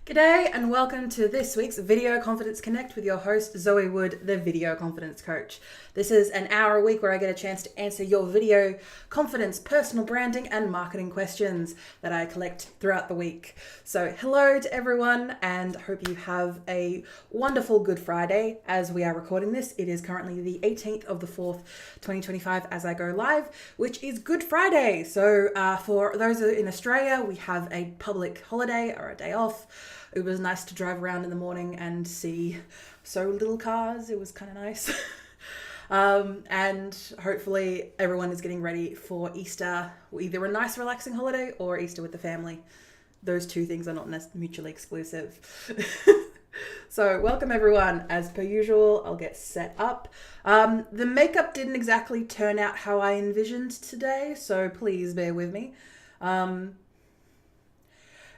G'day and welcome to this week's Video Confidence Connect with your host Zoë Wood, the Video Confidence Coach. This is an hour a week where I get a chance to answer your video confidence, personal branding and marketing questions that I collect throughout the week. So hello to everyone and hope you have a wonderful Good Friday as we are recording this. It is currently the 18th of the 4th, 2025 as I go live, which is Good Friday. So for those in Australia, we have a public holiday or a day off. It was nice to drive around in the morning and see so little cars. It was kind of nice. And hopefully everyone is getting ready for Easter, either a nice relaxing holiday or Easter with the family. Those two things are not mutually exclusive. So welcome everyone. As per usual, I'll get set up. The makeup didn't exactly turn out how I envisioned today, so please bear with me.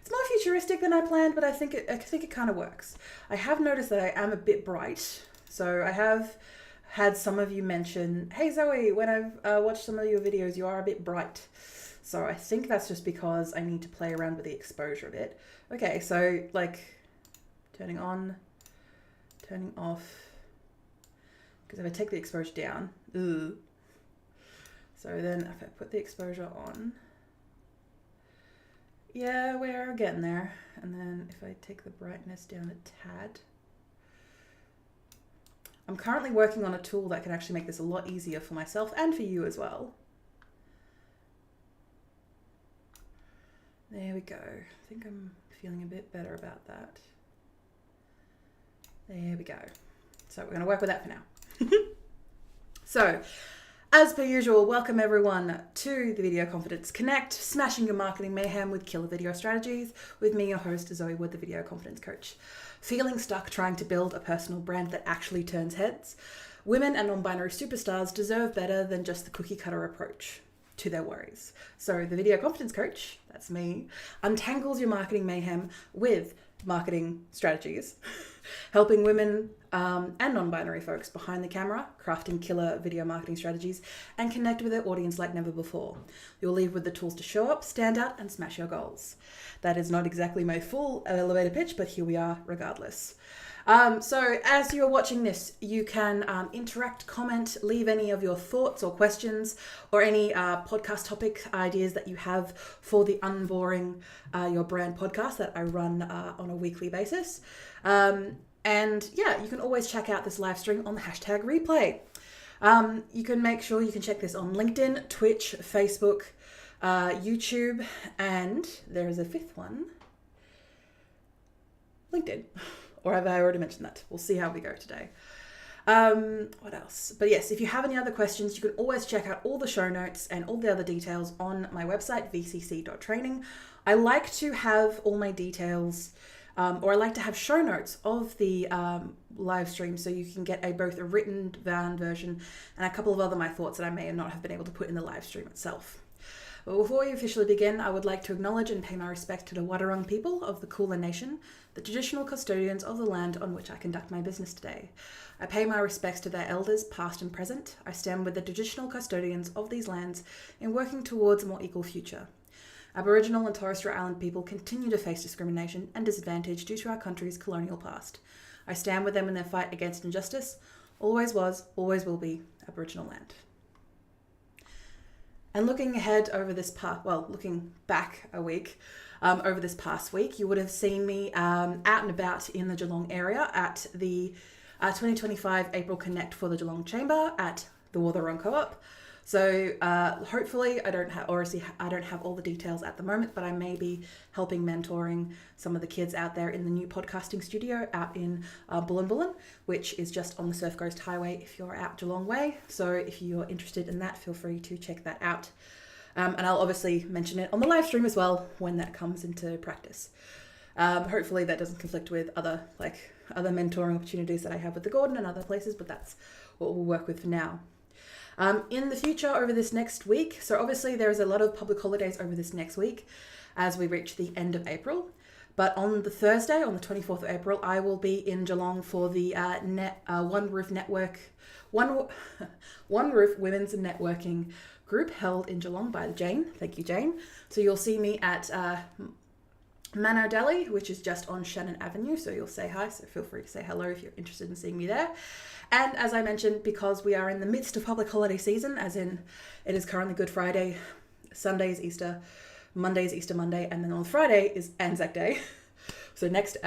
It's more futuristic than I planned, but I think it kind of works. I have noticed that I am a bit bright. So I have had some of you mention, hey Zoe, when I've watched some of your videos, you are a bit bright. So I think that's just because I need to play around with the exposure a bit. Okay, so like turning on, turning off. Because if I take the exposure down, so then if I put the exposure on, yeah, we're getting there. And then if I take the brightness down a tad. I'm currently working on a tool that can actually make this a lot easier for myself and for you as well. There we go. I think I'm feeling a bit better about that. There we go. So we're going to work with that for now. So, as per usual, welcome everyone to the Video Confidence Connect, smashing your marketing mayhem with killer video strategies, with me, your host, Zoë Wood, the Video Confidence Coach. Feeling stuck trying to build a personal brand that actually turns heads? Women and non-binary superstars deserve better than just the cookie cutter approach to their worries. So the Video Confidence Coach, that's me, untangles your marketing mayhem with marketing strategies, helping women and non-binary folks behind the camera, crafting killer video marketing strategies, and connect with their audience like never before. You'll leave with the tools to show up, stand out, and smash your goals. That is not exactly my full elevator pitch, but here we are regardless. So as you're watching this, you can interact, comment, leave any of your thoughts or questions or any podcast topic ideas that you have for the Unboring Your Brand podcast that I run on a weekly basis. And yeah, you can always check out this live stream on the hashtag replay. You can make sure you can check this on LinkedIn, Twitch, Facebook, YouTube, and there is a fifth one, LinkedIn. Or have I already mentioned that? We'll see how we go today. What else? But yes, if you have any other questions, you can always check out all the show notes and all the other details on my website, vcc.training. I like to have all my details, or I like to have show notes of the live stream so you can get both a written down version and a couple of other my thoughts that I may not have been able to put in the live stream itself. But before we officially begin, I would like to acknowledge and pay my respect to the Wadawurrung people of the Kulin Nation, the traditional custodians of the land on which I conduct my business today. I pay my respects to their elders, past and present. I stand with the traditional custodians of these lands in working towards a more equal future. Aboriginal and Torres Strait Island people continue to face discrimination and disadvantage due to our country's colonial past. I stand with them in their fight against injustice. Always was, always will be Aboriginal land. And looking ahead over this looking back a week, over this past week, you would have seen me out and about in the Geelong area at the 2025 April Connect for the Geelong Chamber at the Wadawurrung Co-op. So hopefully I don't have all the details at the moment, but I may be helping mentoring some of the kids out there in the new podcasting studio out in Bullen, which is just on the Surf Coast Highway if you're out Geelong way. So if you're interested in that, feel free to check that out. And I'll obviously mention it on the live stream as well when that comes into practice. Hopefully that doesn't conflict with other mentoring opportunities that I have with the Gordon and other places, but that's what we'll work with for now. In the future over this next week, so obviously there is a lot of public holidays over this next week as we reach the end of April. But on the Thursday, on the 24th of April, I will be in Geelong for the One Roof Women's Networking group held in Geelong by Jane. Thank you, Jane. So you'll see me at Mano Deli, which is just on Shannon Avenue, so you'll say hi, so feel free to say hello if you're interested in seeing me there. And as I mentioned, because we are in the midst of public holiday season, as in it is currently Good Friday, Sunday is Easter, Monday is Easter Monday, and then on Friday is Anzac Day. So next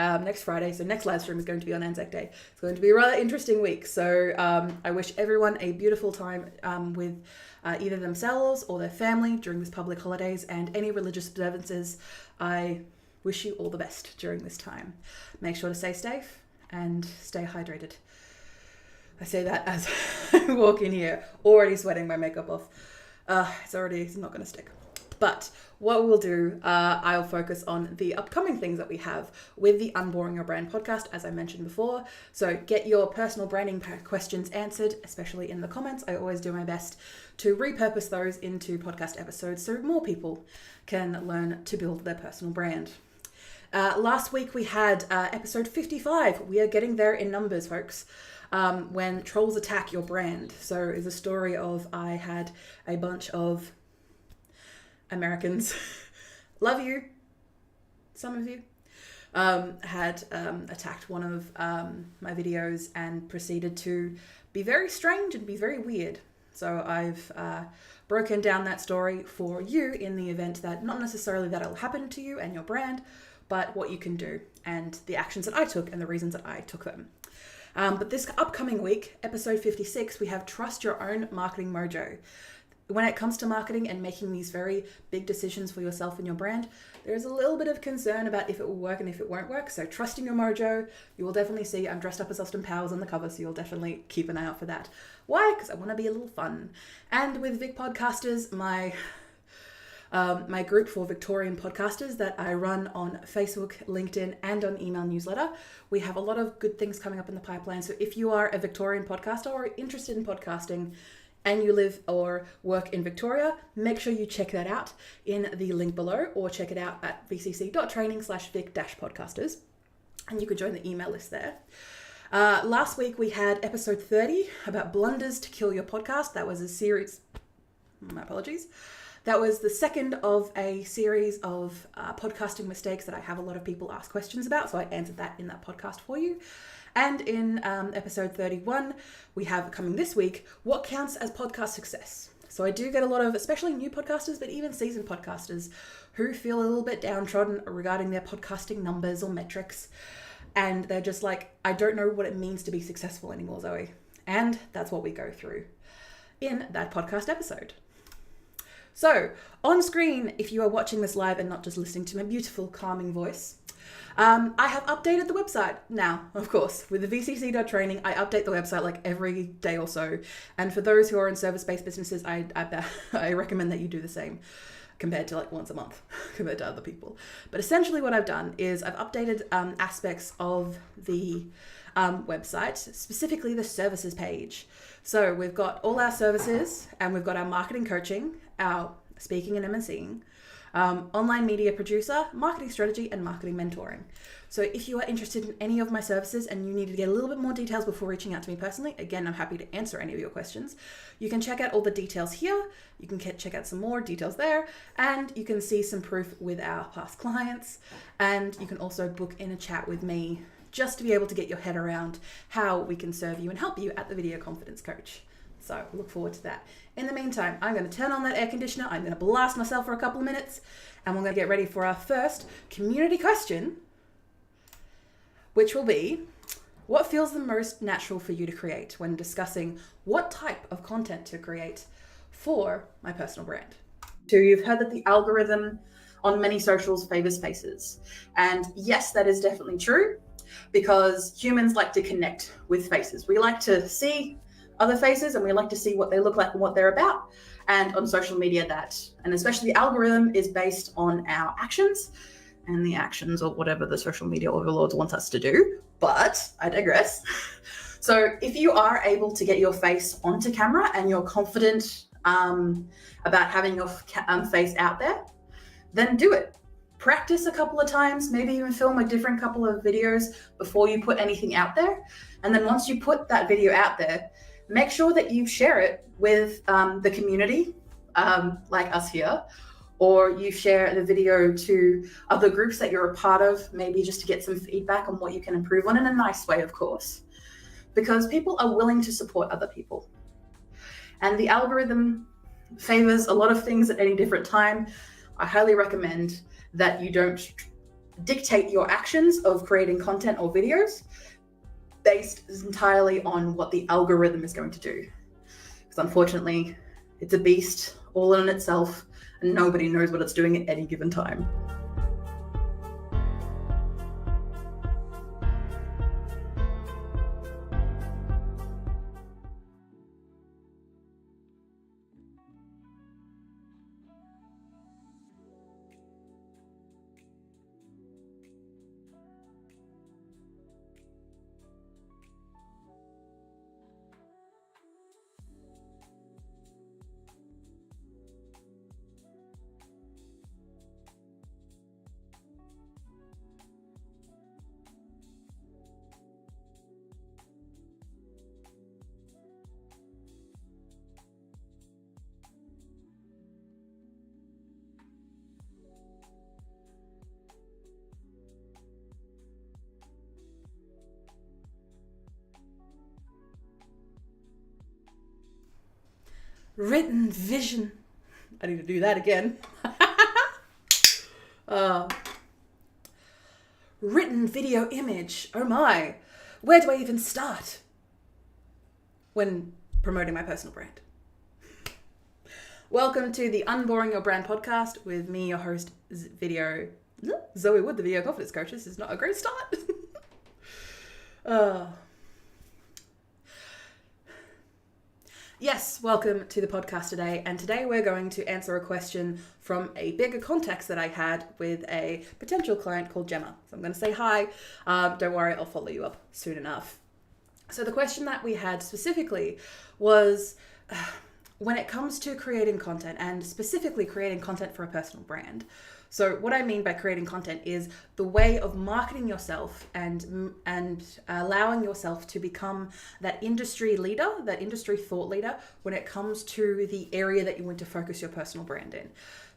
Friday, so next live stream is going to be on Anzac Day. It's going to be a rather interesting week. So I wish everyone a beautiful time with either themselves or their family during this public holidays, and any religious observances. I wish you all the best during this time. Make sure to stay safe and stay hydrated. I say that as I walk in here, already sweating my makeup off. It's not going to stick. But what we'll do, I'll focus on the upcoming things that we have with the Unboring Your Brand podcast, as I mentioned before. So get your personal branding questions answered, especially in the comments. I always do my best to repurpose those into podcast episodes so more people can learn to build their personal brand. Last week we had episode 55. We are getting there in numbers, folks. When trolls attack your brand. So it's a story of, I had a bunch of Americans, love you, some of you, had attacked one of my videos and proceeded to be very strange and be very weird. So I've broken down that story for you in the event that not necessarily that'll happen to you and your brand, but what you can do and the actions that I took and the reasons that I took them. But this upcoming week, episode 56, we have Trust Your Own Marketing Mojo. When it comes to marketing and making these very big decisions for yourself and your brand, there's a little bit of concern about if it will work and if it won't work. So trusting your mojo, you will definitely see I'm dressed up as Austin Powers on the cover, so you'll definitely keep an eye out for that. Why? Because I want to be a little fun. And with Vic Podcasters, my group for Victorian podcasters that I run on Facebook, LinkedIn, and on email newsletter, we have a lot of good things coming up in the pipeline. So if you are a Victorian podcaster or interested in podcasting, and you live or work in Victoria, make sure you check that out in the link below, or check it out at vcc.training/vic-podcasters, and you can join the email list there. Last week we had episode 30 about blunders to kill your podcast. That was a series, my apologies. That was the second of a series of podcasting mistakes that I have a lot of people ask questions about, so I answered that in that podcast for you. And in episode 31, we have coming this week, what counts as podcast success? So I do get a lot of, especially new podcasters, but even seasoned podcasters who feel a little bit downtrodden regarding their podcasting numbers or metrics. And they're just like, I don't know what it means to be successful anymore, Zoe. And that's what we go through in that podcast episode. So on screen, if you are watching this live and not just listening to my beautiful calming voice, I have updated the website now, of course. With the vcc.training, I update the website like every day or so. And for those who are in service-based businesses, I recommend that you do the same, compared to like once a month, compared to other people. But essentially what I've done is I've updated aspects of the website, specifically the services page. So we've got all our services, and we've got our marketing coaching, our speaking and MNCing, online media producer, marketing strategy, and marketing mentoring. So if you are interested in any of my services and you need to get a little bit more details before reaching out to me personally, again, I'm happy to answer any of your questions. You can check out all the details here. You can check out some more details there, and you can see some proof with our past clients. And you can also book in a chat with me just to be able to get your head around how we can serve you and help you at the Video Confidence Coach. So look forward to that. In the meantime, I'm going to turn on that air conditioner. I'm going to blast myself for a couple of minutes, and we're going to get ready for our first community question, which will be, what feels the most natural for you to create when discussing what type of content to create for my personal brand? So you've heard that the algorithm on many socials favors faces. And yes, that is definitely true, because humans like to connect with faces. We like to see other faces, and we like to see what they look like and what they're about. And on social media, and especially the algorithm, is based on our actions and the actions of whatever the social media overlords want us to do. But I digress. So if you are able to get your face onto camera and you're confident about having your face out there, then do it. Practice a couple of times, maybe even film a different couple of videos before you put anything out there. And then once you put that video out there, make sure that you share it with the community, like us here, or you share the video to other groups that you're a part of, maybe just to get some feedback on what you can improve on in a nice way, of course, because people are willing to support other people. And the algorithm favors a lot of things at any different time. I highly recommend that you don't dictate your actions of creating content or videos based entirely on what the algorithm is going to do. Because unfortunately, it's a beast all in itself, and nobody knows what it's doing at any given time. Written vision. I need to do that again. Written video image. Oh my. Where do I even start when promoting my personal brand? Welcome to the Unboring Your Brand podcast with me, your host, Zoë Wood, the video confidence coach. This is not a great start. Yes, welcome to the podcast today. And today we're going to answer a question from a bigger context that I had with a potential client called Gemma. So I'm going to say hi. Don't worry, I'll follow you up soon enough. So the question that we had specifically was when it comes to creating content, and specifically creating content for a personal brand. So what I mean by creating content is the way of marketing yourself and allowing yourself to become that industry leader, that industry thought leader when it comes to the area that you want to focus your personal brand in.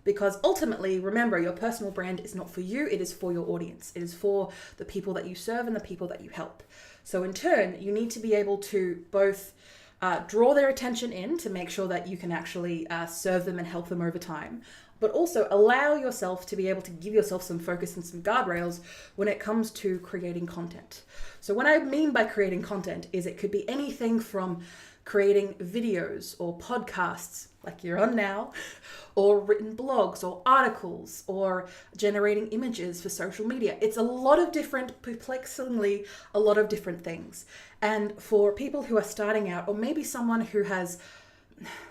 Because ultimately, remember, your personal brand is not for you, it is for your audience. It is for the people that you serve and the people that you help. So in turn, you need to be able to both draw their attention in to make sure that you can actually serve them and help them over time, but also allow yourself to be able to give yourself some focus and some guardrails when it comes to creating content. So what I mean by creating content is it could be anything from creating videos or podcasts like you're on now, or written blogs or articles, or generating images for social media. It's a lot of different, perplexingly, a lot of different things. And for people who are starting out, or maybe someone who has,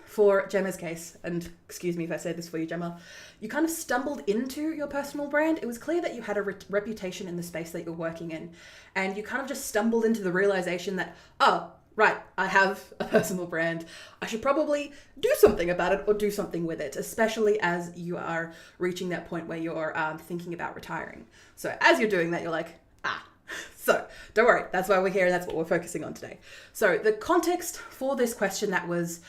for Gemma's case, and excuse me if I say this for you, Gemma, you kind of stumbled into your personal brand. It was clear that you had a reputation in the space that you're working in, and you kind of just stumbled into the realization that, oh, right, I have a personal brand. I should probably do something about it or do something with it, especially as you are reaching that point where you're thinking about retiring. So as you're doing that, you're like, so don't worry, that's why we're here and that's what we're focusing on today. So the context for this question that was,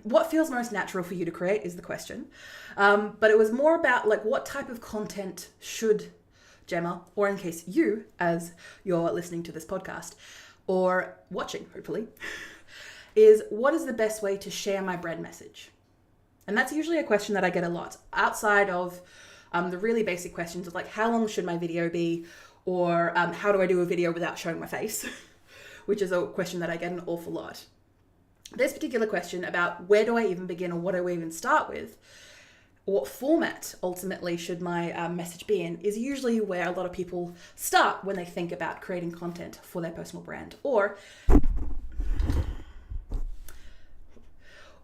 what feels most natural for you to create is the question. But it was more about like what type of content should Gemma, or in case you, as you're listening to this podcast, or watching, hopefully, is what is the best way to share my brand message? And that's usually a question that I get a lot outside of the really basic questions of like, how long should my video be? Or how do I do a video without showing my face? Which is a question that I get an awful lot. This particular question about where do I even begin or what do I even start with? What format ultimately should my message be in is usually where a lot of people start when they think about creating content for their personal brand, or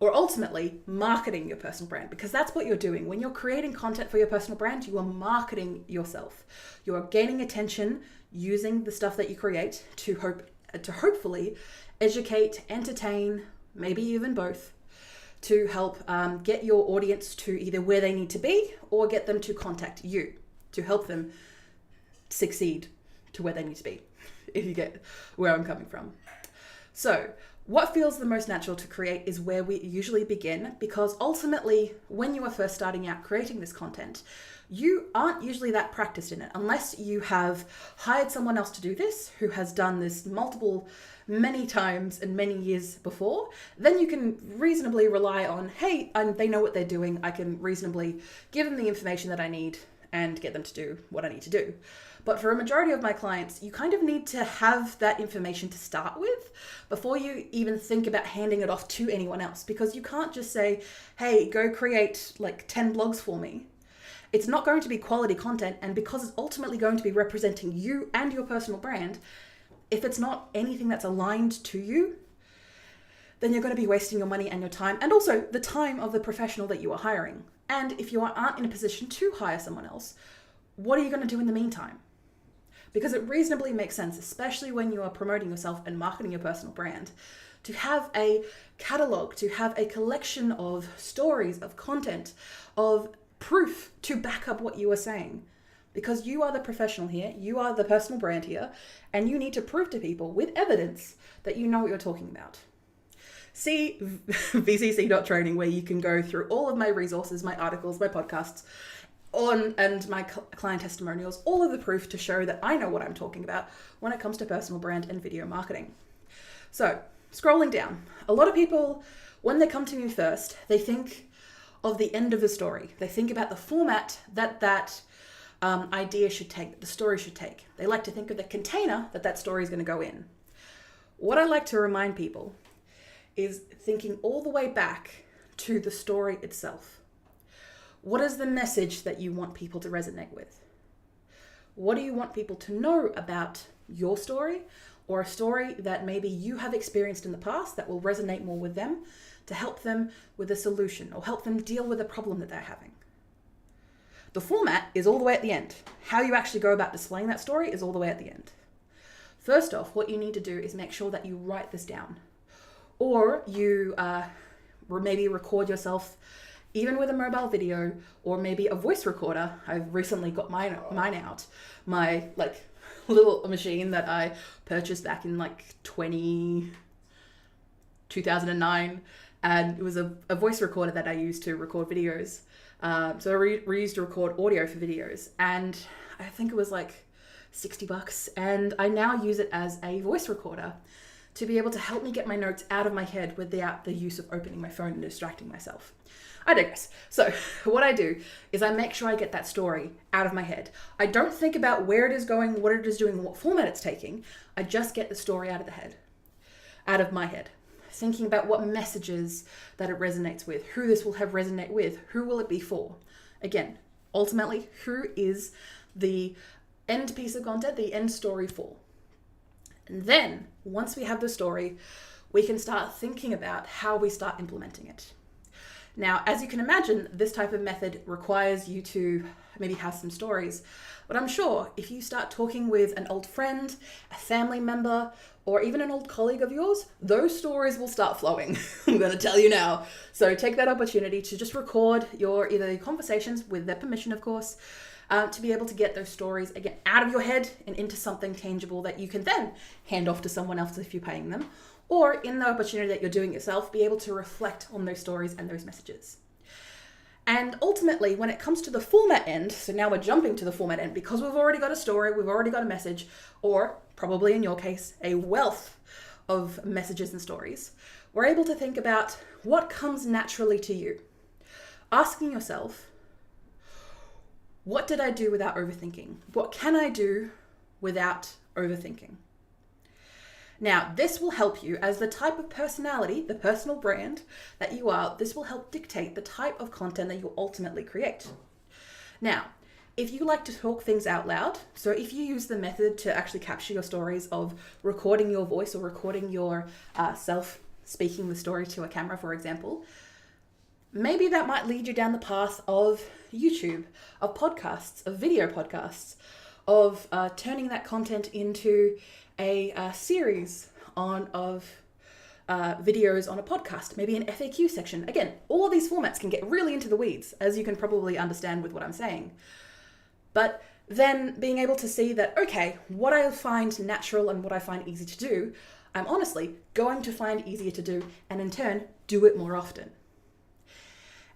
ultimately marketing your personal brand, because that's what you're doing. When you're creating content for your personal brand, you are marketing yourself. You are gaining attention using the stuff that you create to hopefully educate, entertain, maybe even both, to help get your audience to either where they need to be or get them to contact you to help them succeed to where they need to be, if you get where I'm coming from. So What feels the most natural to create is where we usually begin, because ultimately, when you are first starting out creating this content, you aren't usually that practiced in it unless you have hired someone else to do this who has done this many times and many years before. Then you can reasonably rely on, hey, they know what they're doing. I can reasonably give them the information that I need and get them to do what I need to do. But for a majority of my clients, you kind of need to have that information to start with before you even think about handing it off to anyone else, because you can't just say, hey, go create like 10 blogs for me. It's not going to be quality content, and because it's ultimately going to be representing you and your personal brand, if it's not anything that's aligned to you, then you're going to be wasting your money and your time, and also the time of the professional that you are hiring. And if you aren't in a position to hire someone else, what are you going to do in the meantime? Because it reasonably makes sense, especially when you are promoting yourself and marketing your personal brand, to have a catalog, to have a collection of stories, of content, of proof to back up what you are saying. Because you are the professional here, you are the personal brand here, and you need to prove to people with evidence that you know what you're talking about. See vcc.training, where you can go through all of my resources, my articles, my podcasts, and my client testimonials, all of the proof to show that I know what I'm talking about when it comes to personal brand and video marketing. So, scrolling down, a lot of people, when they come to me first, they think of the end of the story. They think about the format that idea should take, that the story should take. They like to think of the container that story is going to go in. What I like to remind people is thinking all the way back to the story itself. What is the message that you want people to resonate with? What do you want people to know about your story, or a story that maybe you have experienced in the past that will resonate more with them to help them with a solution or help them deal with a problem that they're having? The format is all the way at the end. How you actually go about displaying that story is all the way at the end. First off, what you need to do is make sure that you write this down, or you maybe record yourself even with a mobile video, or maybe a voice recorder. I've recently got mine out. My little machine that I purchased back in 2009. And it was a voice recorder that I used to record videos. So I used to record audio for videos. And I think it was $60. And I now use it as a voice recorder to be able to help me get my notes out of my head without the use of opening my phone and distracting myself. I digress. So what I do is I make sure I get that story out of my head. I don't think about where it is going, what it is doing, what format it's taking. I just get the story out of my head. Thinking about what messages that it resonates with, who this will have resonate with, who will it be for? Again, ultimately, who is the end piece of content, the end story for? And then, once we have the story, we can start thinking about how we start implementing it. Now, as you can imagine, this type of method requires you to maybe have some stories. But I'm sure if you start talking with an old friend, a family member, or even an old colleague of yours, those stories will start flowing. I'm going to tell you now. So take that opportunity to just record your conversations, with their permission, of course, to be able to get those stories, again, out of your head and into something tangible that you can then hand off to someone else if you're paying them. Or in the opportunity that you're doing yourself, be able to reflect on those stories and those messages. And ultimately, when it comes to the format end, so now we're jumping to the format end, because we've already got a story, we've already got a message, or probably in your case, a wealth of messages and stories, we're able to think about what comes naturally to you. Asking yourself, what did I do without overthinking? What can I do without overthinking? Now, this will help you as the type of personality, the personal brand that you are. This will help dictate the type of content that you ultimately create. Now, if you like to talk things out loud, so if you use the method to actually capture your stories of recording your voice or recording your self speaking the story to a camera, for example, maybe that might lead you down the path of YouTube, of podcasts, of video podcasts, of turning that content into a series of videos on a podcast, maybe an FAQ section. Again, all of these formats can get really into the weeds, as you can probably understand with what I'm saying. But then being able to see that, okay, what I find natural and what I find easy to do, I'm honestly going to find easier to do and in turn do it more often.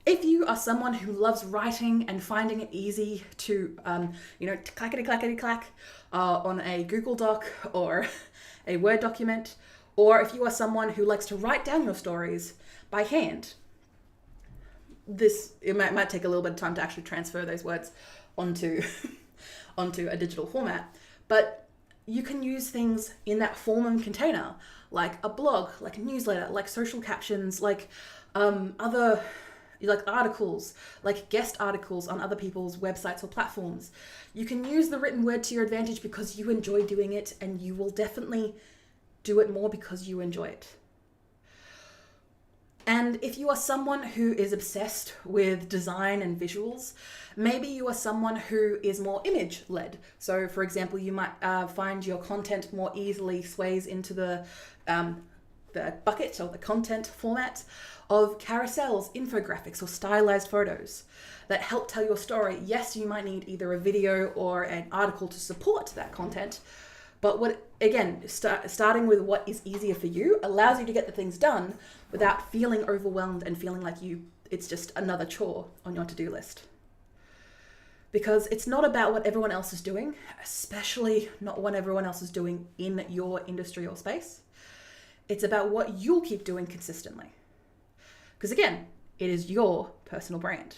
If you are someone who loves writing and finding it easy to, clackety-clackety-clack on a Google Doc or a Word document, or if you are someone who likes to write down your stories by hand, it might take a little bit of time to actually transfer those words onto a digital format, but you can use things in that form and container, like a blog, like a newsletter, like social captions, like other articles, like guest articles on other people's websites or platforms. You can use the written word to your advantage because you enjoy doing it, and you will definitely do it more because you enjoy it. And if you are someone who is obsessed with design and visuals, maybe you are someone who is more image-led. So, for example, you might find your content more easily sways into the bucket or the content format of carousels, infographics, or stylized photos that help tell your story. Yes, you might need either a video or an article to support that content, but starting with what is easier for you allows you to get the things done without feeling overwhelmed and feeling like it's just another chore on your to-do list. Because it's not about what everyone else is doing, especially not what everyone else is doing in your industry or space. It's about what you'll keep doing consistently. Because again, it is your personal brand.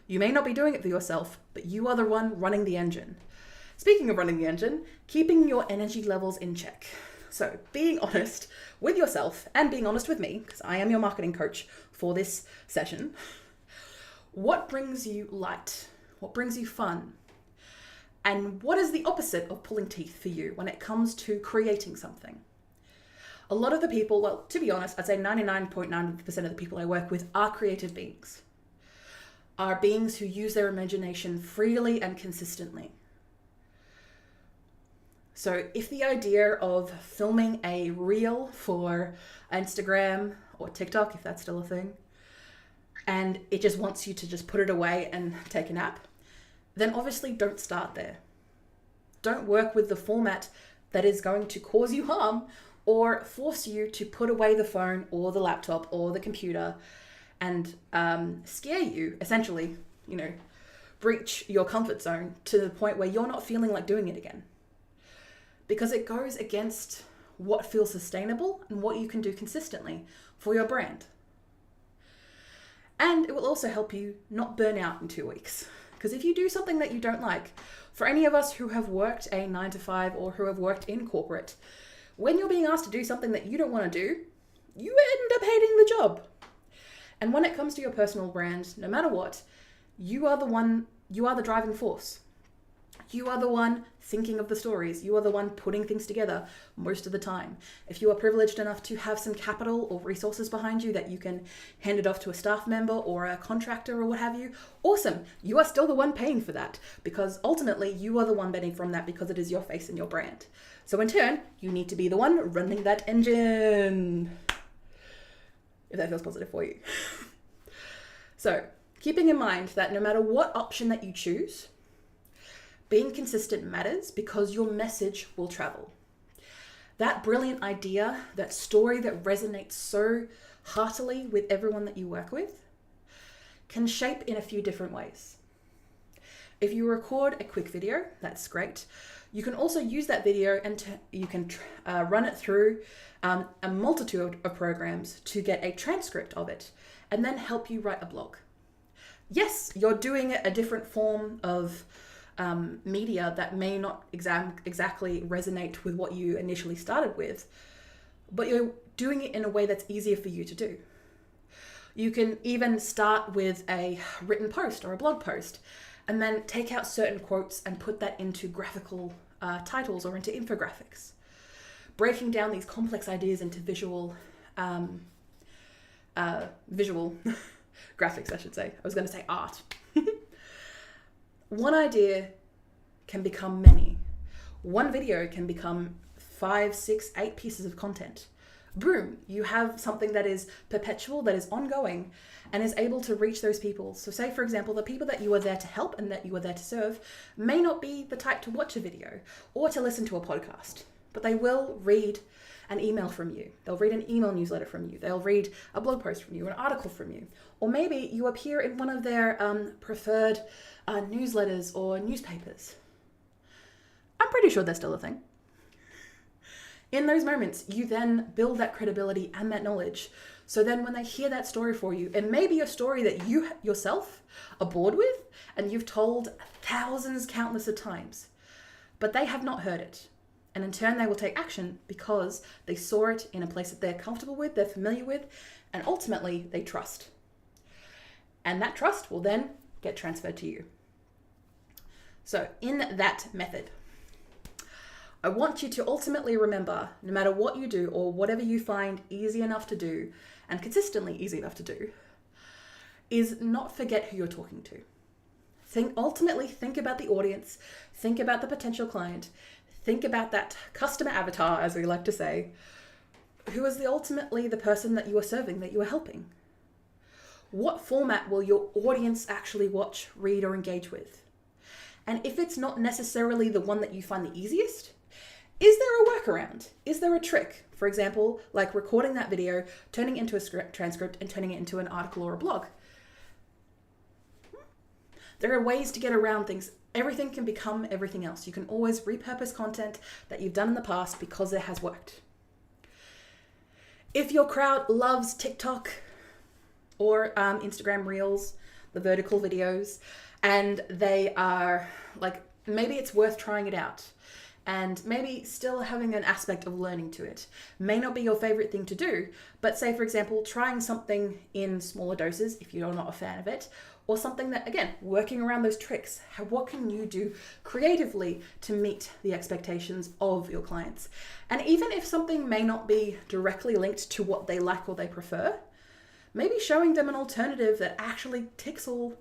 You may not be doing it for yourself, but you are the one running the engine. Speaking of running the engine, keeping your energy levels in check. So being honest with yourself and being honest with me, because I am your marketing coach for this session. What brings you light? What brings you fun? And what is the opposite of pulling teeth for you when it comes to creating something? A lot of the people, well, to be honest, I'd say 99.9% of the people I work with are creative beings. Are beings who use their imagination freely and consistently. So if the idea of filming a reel for Instagram or TikTok, if that's still a thing, and it just wants you to just put it away and take a nap, then obviously don't start there. Don't work with the format that is going to cause you harm or force you to put away the phone or the laptop or the computer and scare you, essentially, breach your comfort zone to the point where you're not feeling like doing it again. Because it goes against what feels sustainable and what you can do consistently for your brand. And it will also help you not burn out in 2 weeks. Because if you do something that you don't like, for any of us who have worked a 9-to-5 or who have worked in corporate, when you're being asked to do something that you don't want to do, you end up hating the job. And when it comes to your personal brand, no matter what, you are the driving force. You are the one thinking of the stories. You are the one putting things together most of the time. If you are privileged enough to have some capital or resources behind you that you can hand it off to a staff member or a contractor or what have you, awesome. You are still the one paying for that because ultimately you are the one betting from that because it is your face and your brand. So in turn, you need to be the one running that engine. If that feels positive for you. So keeping in mind that no matter what option that you choose, being consistent matters because your message will travel. That brilliant idea, that story that resonates so heartily with everyone that you work with, can shape in a few different ways. If you record a quick video, that's great. You can also use that video and you can run it through a multitude of programs to get a transcript of it and then help you write a blog. Yes, you're doing a different form of media that may not exactly resonate with what you initially started with, but you're doing it in a way that's easier for you to do. You can even start with a written post or a blog post and then take out certain quotes and put that into graphical titles or into infographics, breaking down these complex ideas into visual graphics, I should say. I was going to say art. One idea can become many. One video can become 5, 6, 8 pieces of content. Boom, you have something that is perpetual, that is ongoing, and is able to reach those people. So say, for example, the people that you are there to help and that you are there to serve may not be the type to watch a video or to listen to a podcast. but they will read an email from you. They'll read an email newsletter from you. They'll read a blog post from you, an article from you. Or maybe you appear in one of their preferred newsletters or newspapers. I'm pretty sure they're still a thing. In those moments, you then build that credibility and that knowledge. So then when they hear that story for you, it may be a story that you yourself are bored with and you've told thousands, countless of times, but they have not heard it. And in turn, they will take action because they saw it in a place that they're comfortable with, they're familiar with, and ultimately they trust. And that trust will then get transferred to you. So in that method, I want you to ultimately remember, no matter what you do or whatever you find easy enough to do and consistently easy enough to do, is not forget who you're talking to. Ultimately think about the audience, think about the potential client, think about that customer avatar, as we like to say, who is ultimately the person that you are serving, that you are helping. What format will your audience actually watch, read, or engage with? And if it's not necessarily the one that you find the easiest, is there a workaround? Is there a trick? For example, like recording that video, turning it into a transcript, and turning it into an article or a blog. There are ways to get around things. Everything can become everything else. You can always repurpose content that you've done in the past because it has worked. If your crowd loves TikTok or Instagram Reels, the vertical videos, and they are like, maybe it's worth trying it out. And maybe still having an aspect of learning to it. May not be your favorite thing to do, but say, for example, trying something in smaller doses if you're not a fan of it, or something that, again, working around those tricks. What can you do creatively to meet the expectations of your clients? And even if something may not be directly linked to what they like or they prefer, maybe showing them an alternative that actually ticks all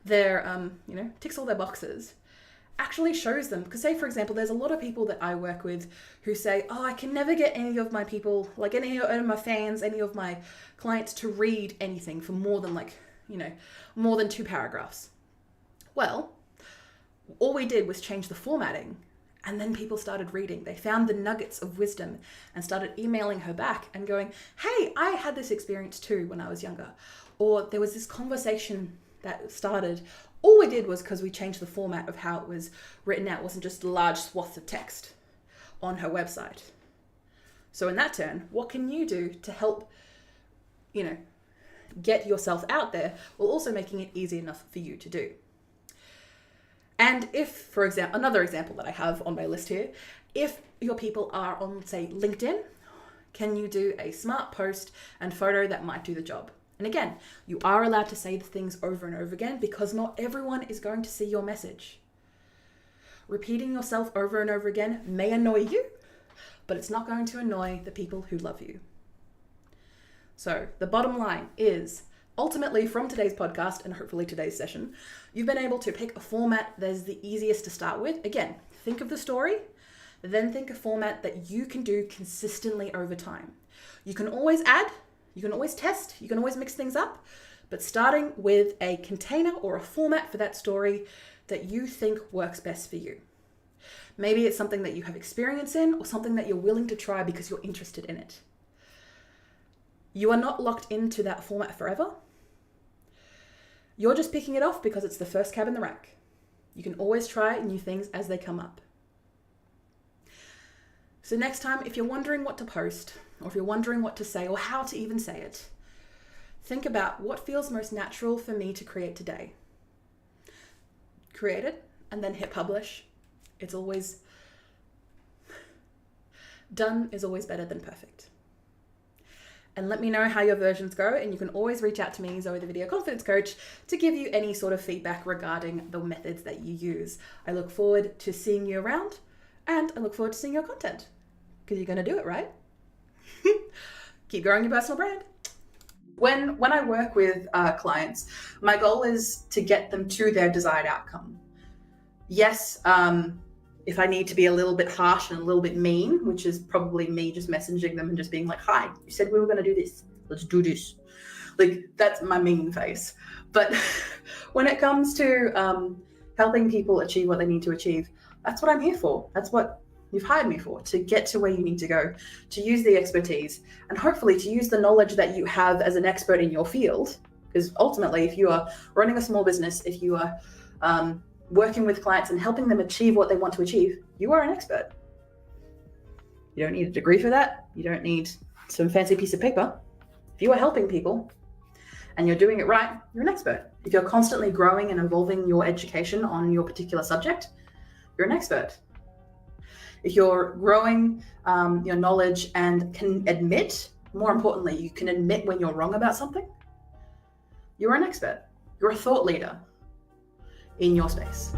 their boxes. Actually shows them, because say for example, there's a lot of people that I work with who say, oh, I can never get any of my people, like any of my fans, any of my clients to read anything for more than more than 2 paragraphs. Well, all we did was change the formatting and then people started reading. They found the nuggets of wisdom and started emailing her back and going, hey, I had this experience too when I was younger. Or there was this conversation that started. All we did was because we changed the format of how it was written out. It wasn't just large swaths of text on her website. So in that turn, what can you do to help, get yourself out there while also making it easy enough for you to do? And if, for example, another example that I have on my list here, if your people are on, say, LinkedIn, can you do a smart post and photo that might do the job? And again, you are allowed to say the things over and over again because not everyone is going to see your message. Repeating yourself over and over again may annoy you, but it's not going to annoy the people who love you. So the bottom line is, ultimately from today's podcast and hopefully today's session, you've been able to pick a format that is the easiest to start with. Again, think of the story, then think a format that you can do consistently over time. You can always add, you can always test, you can always mix things up, but starting with a container or a format for that story that you think works best for you. Maybe it's something that you have experience in or something that you're willing to try because you're interested in it. You are not locked into that format forever. You're just picking it off because it's the first cab in the rank. You can always try new things as they come up. So next time, if you're wondering what to post, or if you're wondering what to say or how to even say it, think about what feels most natural for me to create today. Create it and then hit publish. It's always, done is always better than perfect. And let me know how your versions go, and you can always reach out to me, Zoe the Video Confidence Coach, to give you any sort of feedback regarding the methods that you use. I look forward to seeing you around, and I look forward to seeing your content, because you're going to do it, right? Keep growing your personal brand. When I work with clients, my goal is to get them to their desired outcome. Yes, if I need to be a little bit harsh and a little bit mean, which is probably me just messaging them and just being like, hi, you said we were going to do this. Let's do this. Like, that's my mean face. But when it comes to helping people achieve what they need to achieve, that's what I'm here for. That's what, you've hired me for, to get to where you need to go, to use the expertise, and hopefully to use the knowledge that you have as an expert in your field. Because ultimately, if you are running a small business, if you are working with clients and helping them achieve what they want to achieve, you are an expert. You don't need a degree for that. You don't need some fancy piece of paper. If you are helping people and you're doing it right, you're an expert. If you're constantly growing and evolving your education on your particular subject, you're an expert. If you're growing your knowledge and can admit, more importantly, you can admit when you're wrong about something, you're an expert. You're a thought leader in your space.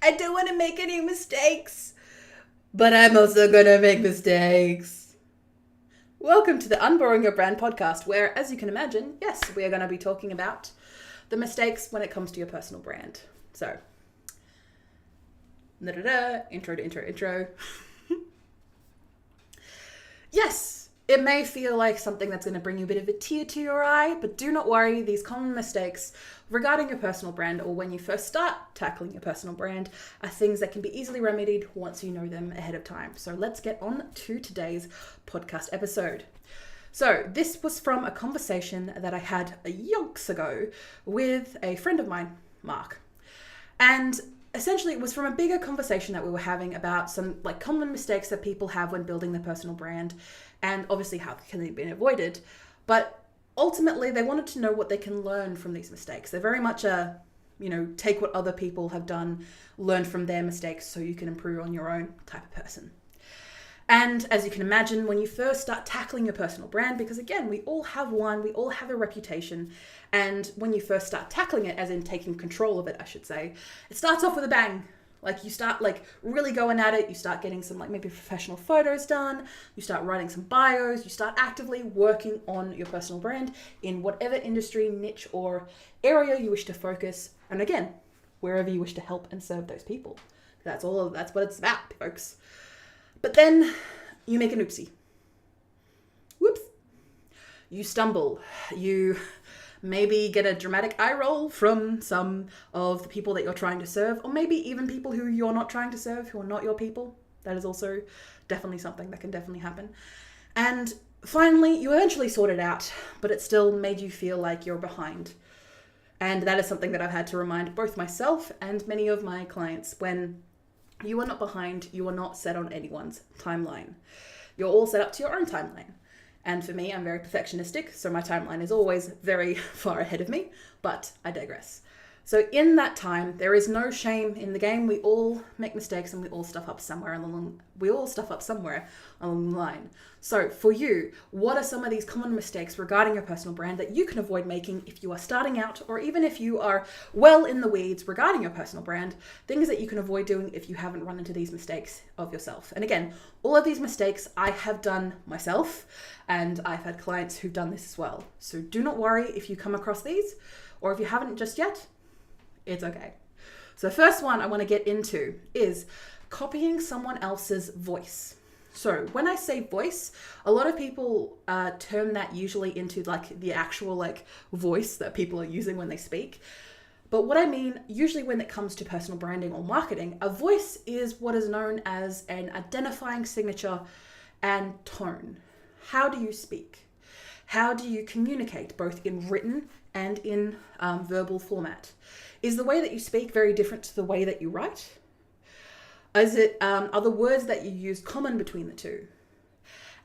I don't want to make any mistakes, but I'm also going to make mistakes. Welcome to the Unboring Your Brand podcast, where, as you can imagine, yes, we are going to be talking about the mistakes when it comes to your personal brand. So, intro to intro. Yes, it may feel like something that's going to bring you a bit of a tear to your eye, but do not worry. These common mistakes regarding your personal brand, or when you first start tackling your personal brand, are things that can be easily remedied once you know them ahead of time. So let's get on to today's podcast episode. So this was from a conversation that I had yonks ago with a friend of mine, Mark. And essentially it was from a bigger conversation that we were having about some like common mistakes that people have when building their personal brand, and obviously how can they be avoided. But ultimately, they wanted to know what they can learn from these mistakes. They're very much take what other people have done, learn from their mistakes so you can improve on your own type of person. And as you can imagine, when you first start tackling your personal brand, because again, we all have one, we all have a reputation. And when you first start tackling it, as in taking control of it, I should say, it starts off with a bang. Like you start really going at it, you start getting some maybe professional photos done, you start writing some bios, you start actively working on your personal brand in whatever industry, niche, or area you wish to focus. And again, wherever you wish to help and serve those people. That's what it's about, folks. But then you make an oopsie. Whoops. You stumble. You maybe get a dramatic eye roll from some of the people that you're trying to serve, or maybe even people who you're not trying to serve, who are not your people. That is also definitely something that can definitely happen. And finally, you eventually sort it out, but it still made you feel like you're behind. And that is something that I've had to remind both myself and many of my clients. When you are not behind, you are not set on anyone's timeline. You're all set up to your own timeline. And for me, I'm very perfectionistic, so my timeline is always very far ahead of me, but I digress. So in that time, there is no shame in the game. We all make mistakes and we all stuff up somewhere along the line. So for you, what are some of these common mistakes regarding your personal brand that you can avoid making if you are starting out, or even if you are well in the weeds regarding your personal brand, things that you can avoid doing if you haven't run into these mistakes of yourself? And again, all of these mistakes I have done myself, and I've had clients who've done this as well. So do not worry if you come across these, or if you haven't just yet, it's okay. So the first one I want to get into is copying someone else's voice. So when I say voice, a lot of people term that usually into the actual voice that people are using when they speak. But what I mean, usually when it comes to personal branding or marketing, a voice is what is known as an identifying signature and tone. How do you speak? How do you communicate, both in written and in verbal format? Is the way that you speak very different to the way that you write? Are the words that you use common between the two?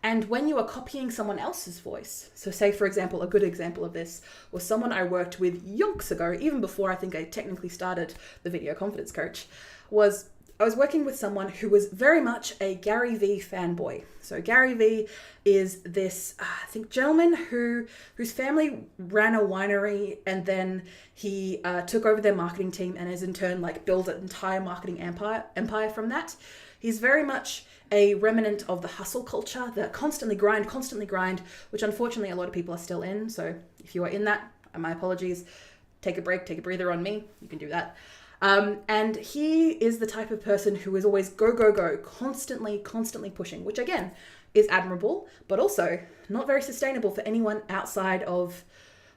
And when you are copying someone else's voice, so say, for example, a good example of this was someone I worked with yonks ago, even before I think I technically started the Video Confidence Coach, was I was working with someone who was very much a Gary Vee fanboy. So Gary Vee is this, I think, gentleman whose family ran a winery, and then he took over their marketing team and has in turn like built an entire marketing empire from that. He's very much a remnant of the hustle culture, the constantly grind, which unfortunately a lot of people are still in. So if you are in that, my apologies. Take a break, take a breather on me. You can do that. And he is the type of person who is always go, constantly pushing, which again is admirable, but also not very sustainable for anyone outside of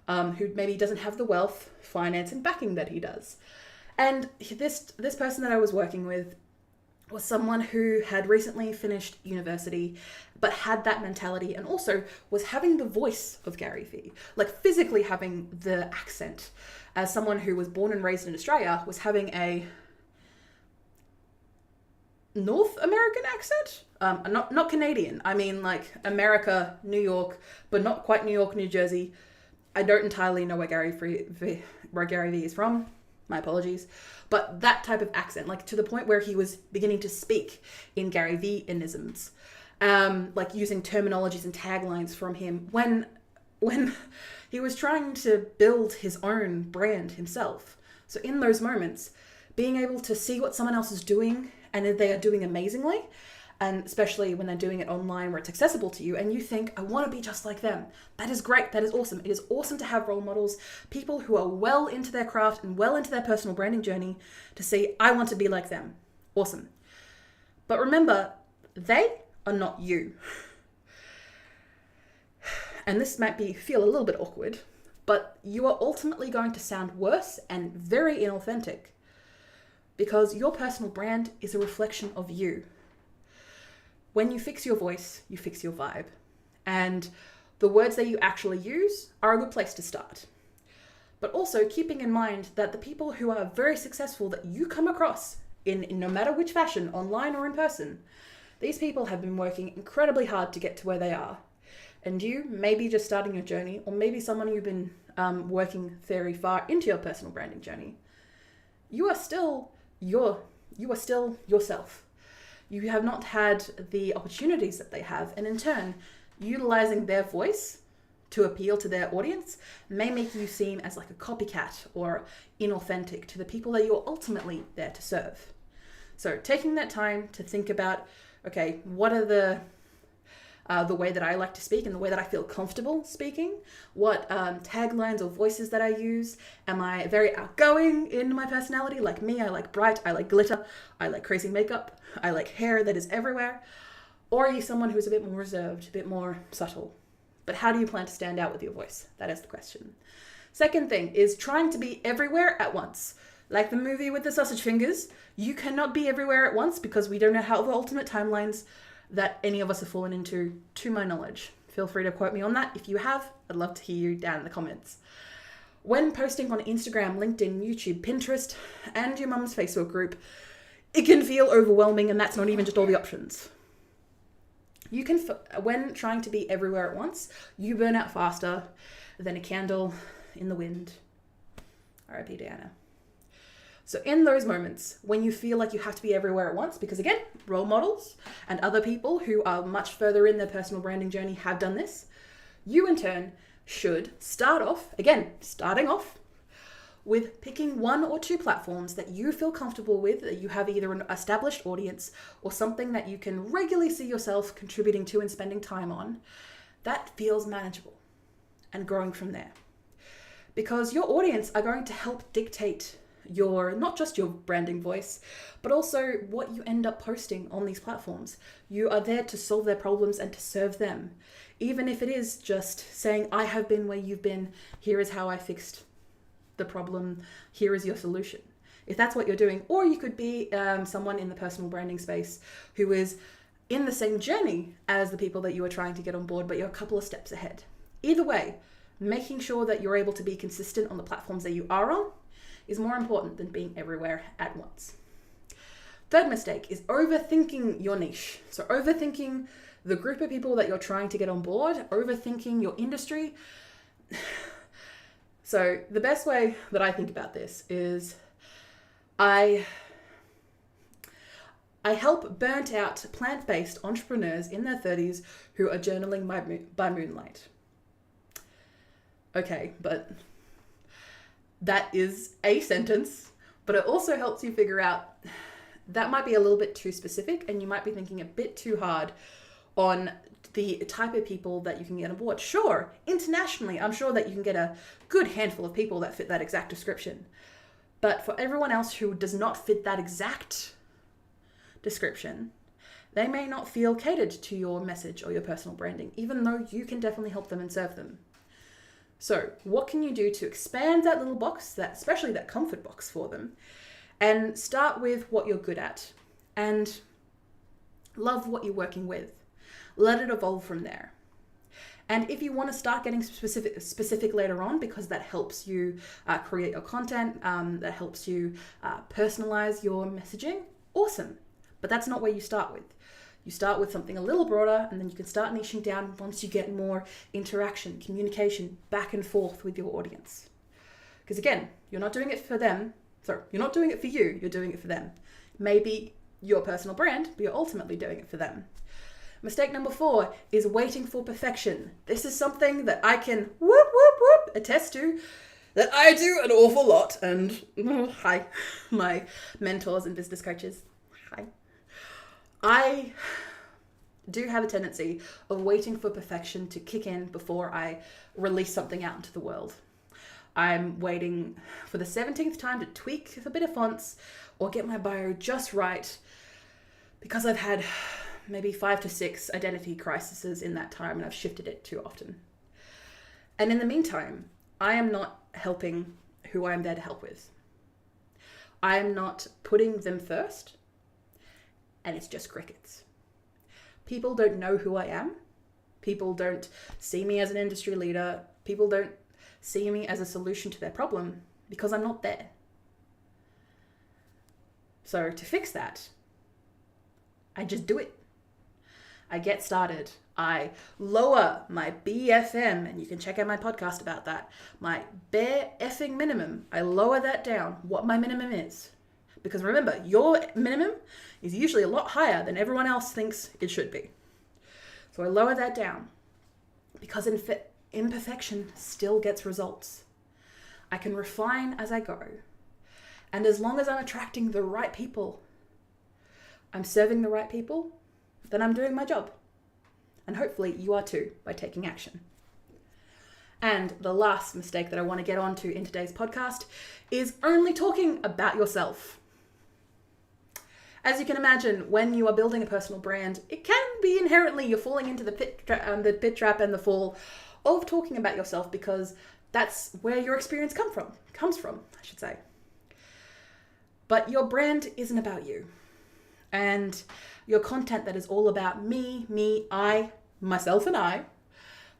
who maybe doesn't have the wealth, finance, and backing that he does. And this person that I was working with was someone who had recently finished university, but had that mentality and also was having the voice of Gary Vee, like physically having the accent. As someone who was born and raised in Australia, was having a North American accent? Not Canadian. I mean like America, New York, but not quite New York, New Jersey. I don't entirely know where Gary Vee is from. My apologies. But that type of accent, like to the point where he was beginning to speak in Gary Vee-isms, like using terminologies and taglines from him when he was trying to build his own brand himself. So in those moments, being able to see what someone else is doing and they are doing amazingly, and especially when they're doing it online where it's accessible to you and you think, I want to be just like them. That is great. That is awesome. It is awesome to have role models, people who are well into their craft and well into their personal branding journey to see, I want to be like them. Awesome. But remember, they are not you. And this might feel a little bit awkward, but you are ultimately going to sound worse and very inauthentic because your personal brand is a reflection of you. When you fix your voice, you fix your vibe. And the words that you actually use are a good place to start. But also keeping in mind that the people who are very successful that you come across in no matter which fashion, online or in person, these people have been working incredibly hard to get to where they are. And you may be just starting your journey, or maybe someone you've been working very far into your personal branding journey. You are still yourself. You have not had the opportunities that they have, and in turn, utilizing their voice to appeal to their audience may make you seem as like a copycat or inauthentic to the people that you're ultimately there to serve. So taking that time to think about, okay, what are the way that I like to speak and the way that I feel comfortable speaking, what taglines or voices that I use. Am I very outgoing in my personality? Like me, I like bright, I like glitter, I like crazy makeup, I like hair that is everywhere. Or are you someone who's a bit more reserved, a bit more subtle? But how do you plan to stand out with your voice? That is the question. Second thing is trying to be everywhere at once. Like the movie with the sausage fingers, you cannot be everywhere at once because we don't know how the ultimate timelines that any of us have fallen into, to my knowledge. Feel free to quote me on that. If you have, I'd love to hear you down in the comments. When posting on Instagram, LinkedIn, YouTube, Pinterest, and your mum's Facebook group, it can feel overwhelming, and that's not even just all the options. You can, when trying to be everywhere at once, you burn out faster than a candle in the wind. R.I.P. Diana. So in those moments, when you feel like you have to be everywhere at once, because again, role models and other people who are much further in their personal branding journey have done this, you in turn should starting off with picking one or two platforms that you feel comfortable with, that you have either an established audience or something that you can regularly see yourself contributing to and spending time on, that feels manageable, and growing from there. Because your audience are going to help dictate not just your branding voice, but also what you end up posting on these platforms. You are there to solve their problems and to serve them. Even if it is just saying, I have been where you've been, here is how I fixed the problem, here is your solution. If that's what you're doing, or you could be someone in the personal branding space who is in the same journey as the people that you are trying to get on board, but you're a couple of steps ahead. Either way, making sure that you're able to be consistent on the platforms that you are on is more important than being everywhere at once. Third mistake is overthinking your niche. So overthinking the group of people that you're trying to get on board, overthinking your industry. So the best way that I think about this is I I help burnt out plant-based entrepreneurs in their 30s who are journaling by moonlight. Okay, but that is a sentence, but it also helps you figure out that might be a little bit too specific, and you might be thinking a bit too hard on the type of people that you can get on board. Sure, internationally, I'm sure that you can get a good handful of people that fit that exact description. But for everyone else who does not fit that exact description, they may not feel catered to your message or your personal branding, even though you can definitely help them and serve them. So what can you do to expand that little box, especially that comfort box for them, and start with what you're good at and love what you're working with. Let it evolve from there. And if you want to start getting specific later on, because that helps you create your content, that helps you personalize your messaging, awesome. But that's not where you start with. You start with something a little broader, and then you can start niching down once you get more interaction, communication, back and forth with your audience. Because again, you're not doing it for them. Sorry, you're not doing it for you, you're doing it for them. Maybe your personal brand, but you're ultimately doing it for them. Mistake number 4 is waiting for perfection. This is something that I can attest to, that I do an awful lot. And hi, my mentors and business coaches. Hi. I do have a tendency of waiting for perfection to kick in before I release something out into the world. I'm waiting for the 17th time to tweak a bit of fonts or get my bio just right, because I've had maybe 5 to 6 identity crises in that time, and I've shifted it too often. And in the meantime, I am not helping who I'm there to help with. I am not putting them first, and it's just crickets. People don't know who I am. People don't see me as an industry leader. People don't see me as a solution to their problem because I'm not there. So to fix that, I just do it. I get started. I lower my BFM, and you can check out my podcast about that. My bare effing minimum. I lower that down, what my minimum is. Because remember, your minimum is usually a lot higher than everyone else thinks it should be. So I lower that down because imperfection still gets results. I can refine as I go. And as long as I'm attracting the right people, I'm serving the right people, then I'm doing my job. And hopefully you are too, by taking action. And the last mistake that I want to get onto in today's podcast is only talking about yourself. As you can imagine, when you are building a personal brand, it can be inherently you're falling into the pit trap and the fall of talking about yourself, because that's where your experience comes from, I should say. But your brand isn't about you. And your content that is all about me, I, myself and I,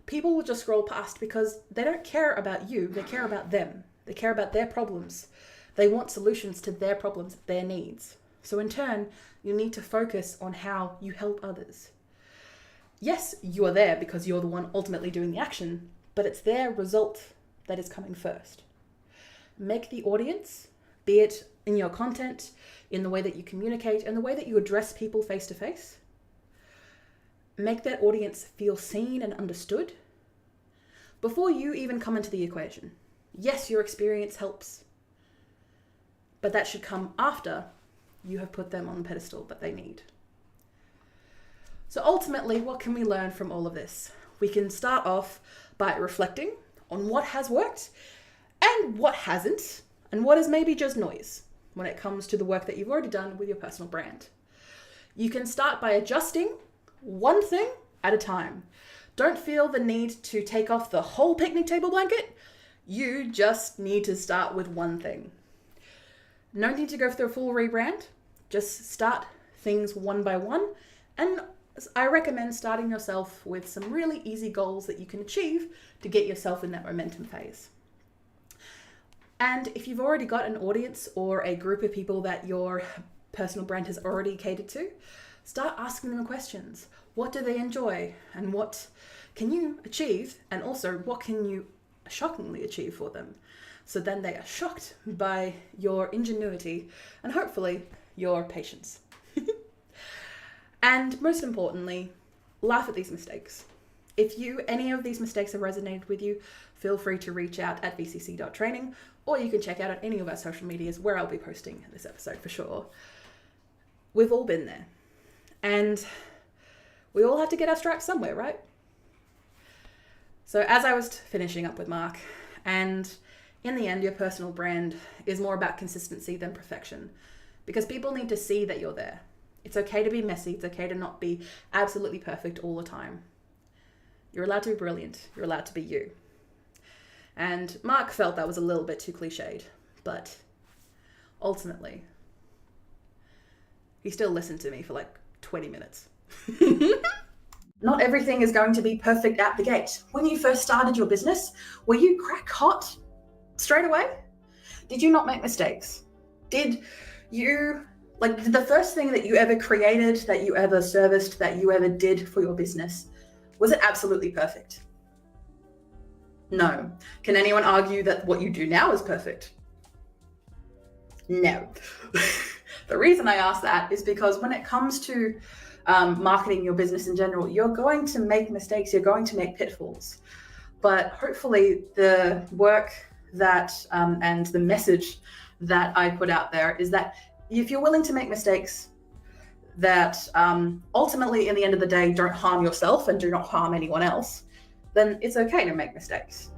people will just scroll past because they don't care about you. They care about them. They care about their problems. They want solutions to their problems, their needs. So in turn, you need to focus on how you help others. Yes, you are there because you're the one ultimately doing the action, but it's their result that is coming first. Make the audience, be it in your content, in the way that you communicate, and the way that you address people face to face, make that audience feel seen and understood before you even come into the equation. Yes, your experience helps, but that should come after you have put them on the pedestal that they need. So ultimately, what can we learn from all of this? We can start off by reflecting on what has worked and what hasn't, and what is maybe just noise when it comes to the work that you've already done with your personal brand. You can start by adjusting one thing at a time. Don't feel the need to take off the whole picnic table blanket. You just need to start with one thing. No need to go through a full rebrand. Just start things one by one. And I recommend starting yourself with some really easy goals that you can achieve to get yourself in that momentum phase. And if you've already got an audience or a group of people that your personal brand has already catered to, start asking them questions. What do they enjoy? And what can you achieve? And also, what can you shockingly achieve for them? So then they are shocked by your ingenuity and hopefully your patience. And most importantly, laugh at these mistakes. If any of these mistakes have resonated with you, feel free to reach out at vcc.training, or you can check out any of our social medias where I'll be posting this episode for sure. We've all been there. And we all have to get our stripes somewhere, right? So as I was finishing up with Mark, and in the end, your personal brand is more about consistency than perfection, because people need to see that you're there. It's okay to be messy. It's okay to not be absolutely perfect all the time. You're allowed to be brilliant. You're allowed to be you. And Mark felt that was a little bit too cliched, but ultimately, he still listened to me for like 20 minutes. Not everything is going to be perfect out the gate. When you first started your business, were you crack hot straight away? Did you not make mistakes? Did the first thing that you ever created, that you ever serviced, that you ever did for your business, was it absolutely perfect? No. Can anyone argue that what you do now is perfect? No. The reason I ask that is because when it comes to marketing your business in general, you're going to make mistakes, you're going to make pitfalls. But hopefully the work that and the message that I put out there is that if you're willing to make mistakes that ultimately in the end of the day don't harm yourself and do not harm anyone else, then it's okay to make mistakes.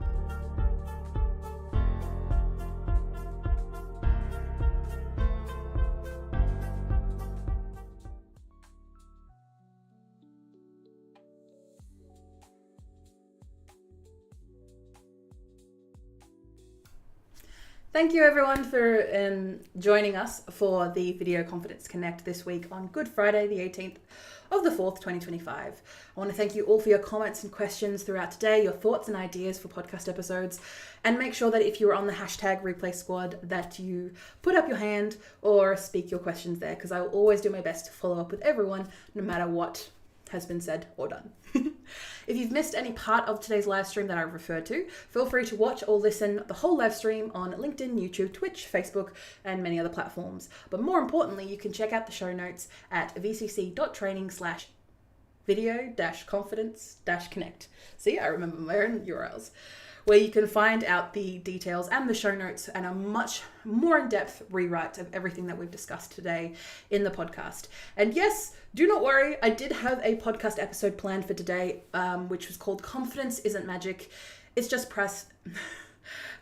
Thank you everyone for joining us for the Video Confidence Connect this week on Good Friday, the 18th of the 4th, 2025. I want to thank you all for your comments and questions throughout today, your thoughts and ideas for podcast episodes, and make sure that if you are on the hashtag Replay Squad that you put up your hand or speak your questions there, because I will always do my best to follow up with everyone, no matter what has been said or done. If you've missed any part of today's live stream that I referred to, feel free to watch or listen the whole live stream on LinkedIn, YouTube, Twitch, Facebook, and many other platforms. But more importantly, you can check out the show notes at vcc.training/video-confidence-connect. See, I remember my own URLs, where you can find out the details and the show notes and a much more in-depth rewrite of everything that we've discussed today in the podcast. And yes, do not worry, I did have a podcast episode planned for today, which was called Confidence Isn't Magic. It's just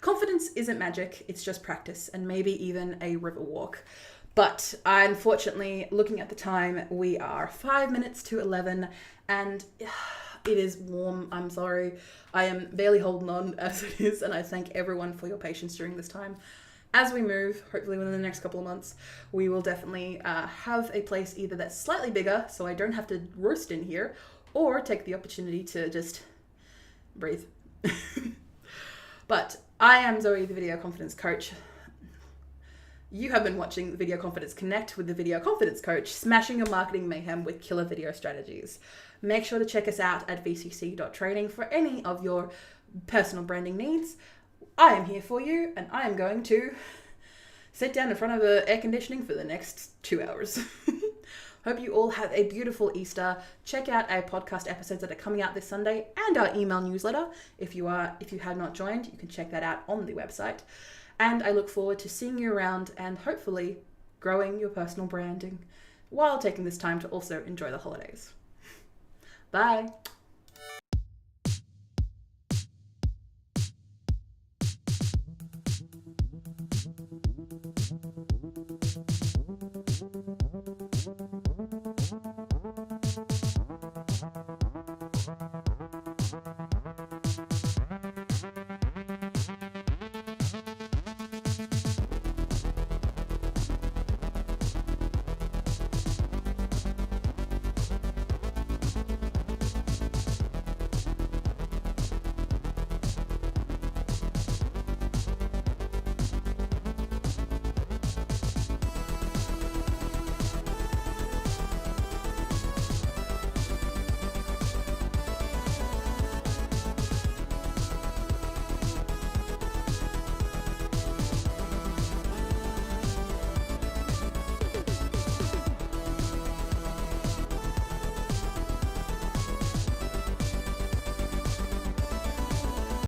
Confidence isn't magic, it's just practice, and maybe even a river walk. But unfortunately, looking at the time, we are 5 minutes to 11, and it is warm. I'm sorry. I am barely holding on as it is, and I thank everyone for your patience during this time. As we move, hopefully within the next couple of months, we will definitely have a place either that's slightly bigger, so I don't have to roast in here, or take the opportunity to just breathe. But I am Zoe, the Video Confidence Coach. You have been watching the Video Confidence Connect with the Video Confidence Coach, smashing your marketing mayhem with killer video strategies. Make sure to check us out at vcc.training for any of your personal branding needs. I am here for you, and I am going to sit down in front of the air conditioning for the next 2 hours. Hope you all have a beautiful Easter. Check out our podcast episodes that are coming out this Sunday and our email newsletter. If you have not joined, you can check that out on the website. And I look forward to seeing you around and hopefully growing your personal branding while taking this time to also enjoy the holidays. Bye.